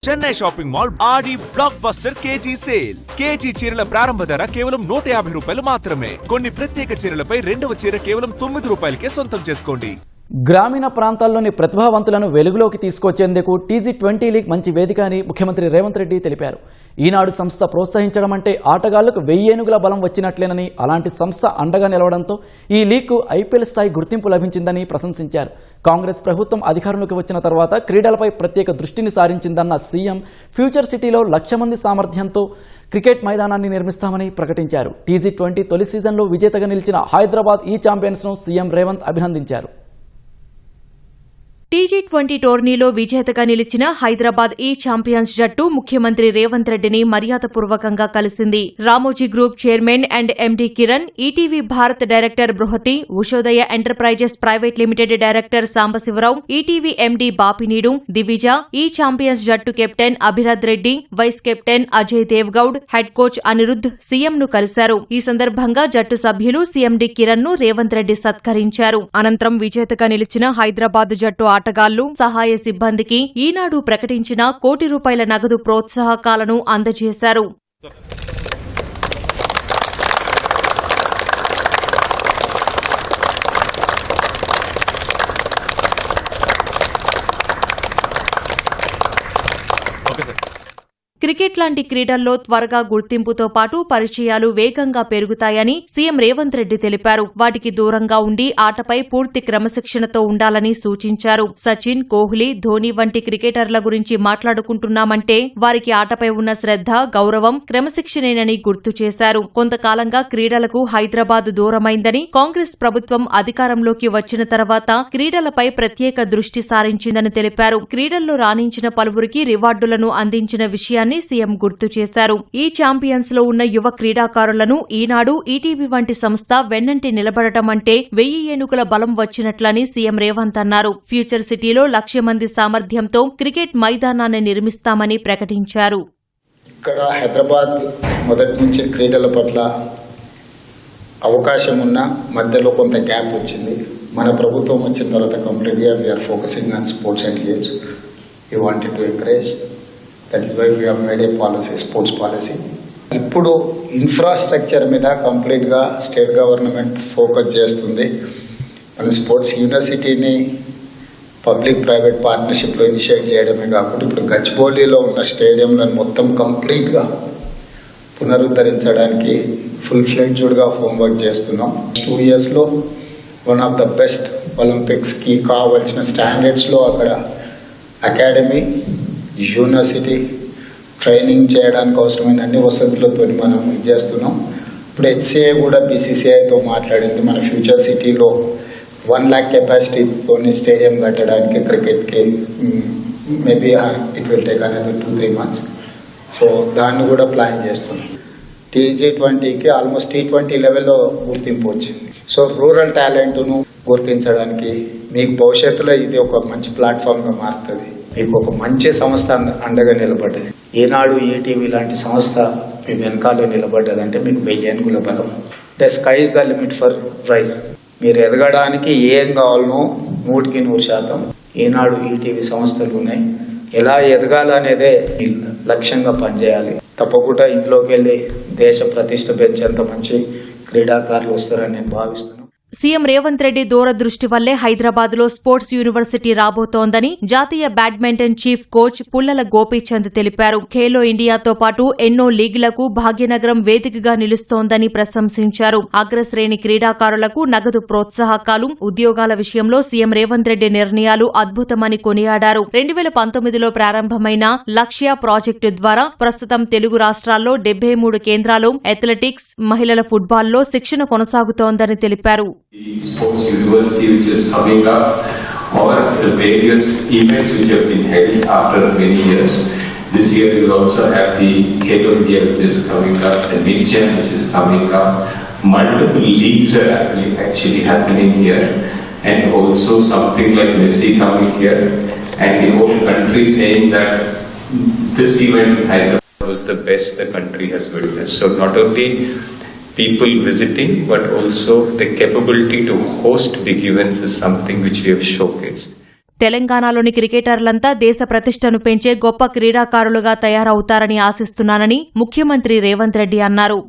Chennai shopping mall Aadi blockbuster KG sale. KG చీరల ప్రారంభ ధర కేవలం 150 రూపాయలు మాత్రమే. కొన్ని ప్రత్యేక చీరలపై రెండవ చీర కేవలం 9 రూపాయలకే సొంతం చేసుకోండి. గ్రామీణ ప్రాంతాల్లోని ప్రతిభావంతులను వెలుగులోకి తీసుకొచ్చేందుకు టీజీ20 లీగ్ మంచి వేదిక అని ముఖ్యమంత్రి రేవంత్ రెడ్డి తెలిపారు. ఈనాడు సంస్థ ప్రోత్సహించడం అంటే ఆటగాళ్లకు 1000 ఏనుగుల బలం వచ్చినట్లేనని, అలాంటి సంస్థ అండగా నిలవడంతో ఈ లీగ్కు ఐపీఎల్ స్థాయి గుర్తింపు లభించిందని ప్రశంసించారు. కాంగ్రెస్ ప్రభుత్వం అధికారంలోకి వచ్చిన తర్వాత క్రీడలపై ప్రత్యేక దృష్టిని సారించిందన్న సీఎం ఫ్యూచర్ సిటీలో 1,00,000 మంది సామర్థ్యంతో క్రికెట్ మైదానాన్ని నిర్మిస్తామని ప్రకటించారు. టీజీ20 తొలి సీజన్లో విజేతగా నిలిచిన హైదరాబాద్ ఈ ఛాంపియన్స్ను సీఎం రేవంత్ అభినందించారు. టీజీ20 టోర్నీలో విజేతగా నిలిచిన హైదరాబాద్ ఈ ఛాంపియన్స్ జట్టు ముఖ్యమంత్రి రేవంత్ రెడ్డిని మర్యాదపూర్వకంగా కలిసింది. Ramoji group chairman and MD Kiran, ETV Bharat director Bruhathi, Ushodaya enterprises private limited director Sambasiva Rao, ETV MD Bapineedu, Divija, ఈ ఛాంపియన్స్ జట్టు captain Abhirath Reddy, vice captain Ajay Devgoud, head coach Aniruddh సీఎంను కలిశారు. ఈ సందర్భంగా జట్టు సభ్యులు సీఎండీ కిరణ్ ను రేవంత్ రెడ్డి సత్కరించారు. అనంతరం విజేతగా నిలిచిన హైదరాబాద్ జట్టు ఆటగాళ్లు, సహాయ సిబ్బందికి ఈనాడు ప్రకటించిన ₹1 కోటి నగదు ప్రోత్సాహకాలను అందజేశారు. క్రికెట్ లాంటి క్రీడల్లో త్వరగా గుర్తింపుతో పాటు పరిచయాలు వేగంగా పెరుగుతాయని సీఎం రేవంత్ రెడ్డి తెలిపారు. వాటికి దూరంగా ఉండి ఆటపై పూర్తి క్రమశిక్షణతో ఉండాలని సూచించారు. సచిన్, కోహ్లీ, ధోనీ వంటి క్రికెటర్ల గురించి మాట్లాడుకుంటున్నామంటే వారికి ఆటపై ఉన్న శ్రద్ధ, గౌరవం, క్రమశిక్షణేనని గుర్తు చేశారు. కొంతకాలంగా క్రీడలకు హైదరాబాద్ దూరమైందని, కాంగ్రెస్ ప్రభుత్వం అధికారంలోకి వచ్చిన తర్వాత క్రీడలపై ప్రత్యేక దృష్టి సారించిందని తెలిపారు. క్రీడల్లో రాణించిన పలువురికి రివార్డులను అందించిన విషయాన్ని సీఎం గుర్తు చేశారు. ఈ ఛాంపియన్స్ లో ఉన్న యువ క్రీడాకారులను ఈనాడు, ఈటీవీ వంటి సంస్థ వెన్నంటి నిలబడటం అంటే 1000 ఏనుగుల బలం వచ్చినట్లని సీఎం రేవంత్ అన్నారు. ఫ్యూచర్ సిటీలో 1,00,000 మంది సామర్థ్యంతో క్రికెట్ మైదానాన్ని నిర్మిస్తామని ప్రకటించారు. ఇక్కడ హైదరాబాద్ మొదటి నుంచి క్రీడల పట్ల అవకాశం ఉన్న మధ్యలో కొంత గ్యాప్ వచ్చింది. మన ప్రభుత్వం వచ్చిన తర్వాత కంప్లీట్గా we're focusing on sports and games. You wanted to encourage. That is why we have made a policy, sports policy. ఇప్పుడు ఇన్ఫ్రాస్ట్రక్చర్ మీద కంప్లీట్గా స్టేట్ గవర్నమెంట్ ఫోకస్ చేస్తుంది. మన స్పోర్ట్స్ యూనివర్సిటీని పబ్లిక్ ప్రైవేట్ పార్ట్నర్షిప్లో ఇనిషియేట్ చేయడమే కాకుండా ఇప్పుడు గచ్చిబౌలిలో ఉన్న స్టేడియంలను మొత్తం కంప్లీట్గా పునరుద్ధరించడానికి ఫుల్ ఫ్లెడ్జ్డ్గా హోంవర్క్ చేస్తున్నాం. 2 yearsలో వన్ ఆఫ్ ద బెస్ట్ ఒలింపిక్స్కి కావాల్సిన స్టాండర్డ్స్లో అక్కడ అకాడమీ, యూనివర్సిటీ, ట్రైనింగ్ చేయడానికి అవసరమైన అన్ని వసతులతో మనం చేస్తున్నాం. ఇప్పుడు హెచ్సిఐ కూడా బీసీసీఐతో మాట్లాడింది. మన ఫ్యూచర్ సిటీలో 1 lakh కెపాసిటీతో స్టేడియం కట్టడానికి క్రికెట్కి మేబీ ఇట్ విల్ టేక్ అనేది 2-3 months. సో దాన్ని కూడా ప్లాన్ చేస్తున్నాం. టీజీ20కి ఆల్మోస్ట్ T20 లెవెల్లో గుర్తింపు వచ్చింది. సో రూరల్ టాలెంట్ను గుర్తించడానికి మీకు భవిష్యత్తులో ఇది ఒక మంచి ప్లాట్ఫామ్గా మారుతుంది. మీకు ఒక మంచి సంస్థ అండగా నిలబడ్డది. ఈనాడు, ఈటీవీ లాంటి సంస్థ మీ వెనకాల నిలబడ్డదంటే మీకు 1000 ఏనుగుల బలం. అంటే sky is the limit for rice. మీరు ఎదగడానికి ఏం కావాలనో 100% ఈనాడు, ఈటీవీ సంస్థలు ఉన్నాయి. ఎలా ఎదగాలనేదే లక్ష్యంగా పనిచేయాలి. తప్పకుండా ఇంట్లోకి వెళ్ళి దేశ ప్రతిష్ట పెంచేంత మంచి క్రీడాకారులు వస్తారని నేను భావిస్తున్నాను. సీఎం రేవంత్ రెడ్డి దూరదృష్టి వల్లే హైదరాబాద్ లో స్పోర్ట్స్ యూనివర్సిటీ రాబోతోందని జాతీయ బ్యాడ్మింటన్ చీఫ్ కోచ్ పుల్లల గోపీచంద్ తెలిపారు. ఖేలో ఇండియాతో పాటు ఎన్నో లీగులకు భాగ్యనగరం వేదికగా నిలుస్తోందని ప్రశంసించారు. అగ్రశ్రేణి క్రీడాకారులకు నగదు ప్రోత్సాహకాలు, ఉద్యోగాల విషయంలో సీఎం రేవంత్ రెడ్డి నిర్ణయాలు అద్భుతమని కొనియాడారు. 2019లో ప్రారంభమైన లక్ష్య ప్రాజెక్టు ద్వారా ప్రస్తుతం తెలుగు రాష్ట్రాల్లో 73 కేంద్రాలు, అథ్లెటిక్స్, మహిళల ఫుట్బాల్లో శిక్షణ కొనసాగుతోందని తెలిపారు. The sports university which is coming up, or the various events which have been held after many years. This year we will also have the Khelo India which is coming up, the Mid-Gen which is coming up. Multiple leagues are actually happening here, and also something like Messi coming here, and the whole country saying that this event in Hyderabad was the best the country has witnessed. So not only people visiting, but also the capability to host big events is something which we have showcased. తెలంగాణలోని క్రికెటర్లంతా దేశ ప్రతిష్టను పెంచే గొప్ప క్రీడాకారులుగా తయారవుతారని ఆశిస్తున్నానని ముఖ్యమంత్రి రేవంత్ రెడ్డి అన్నారు.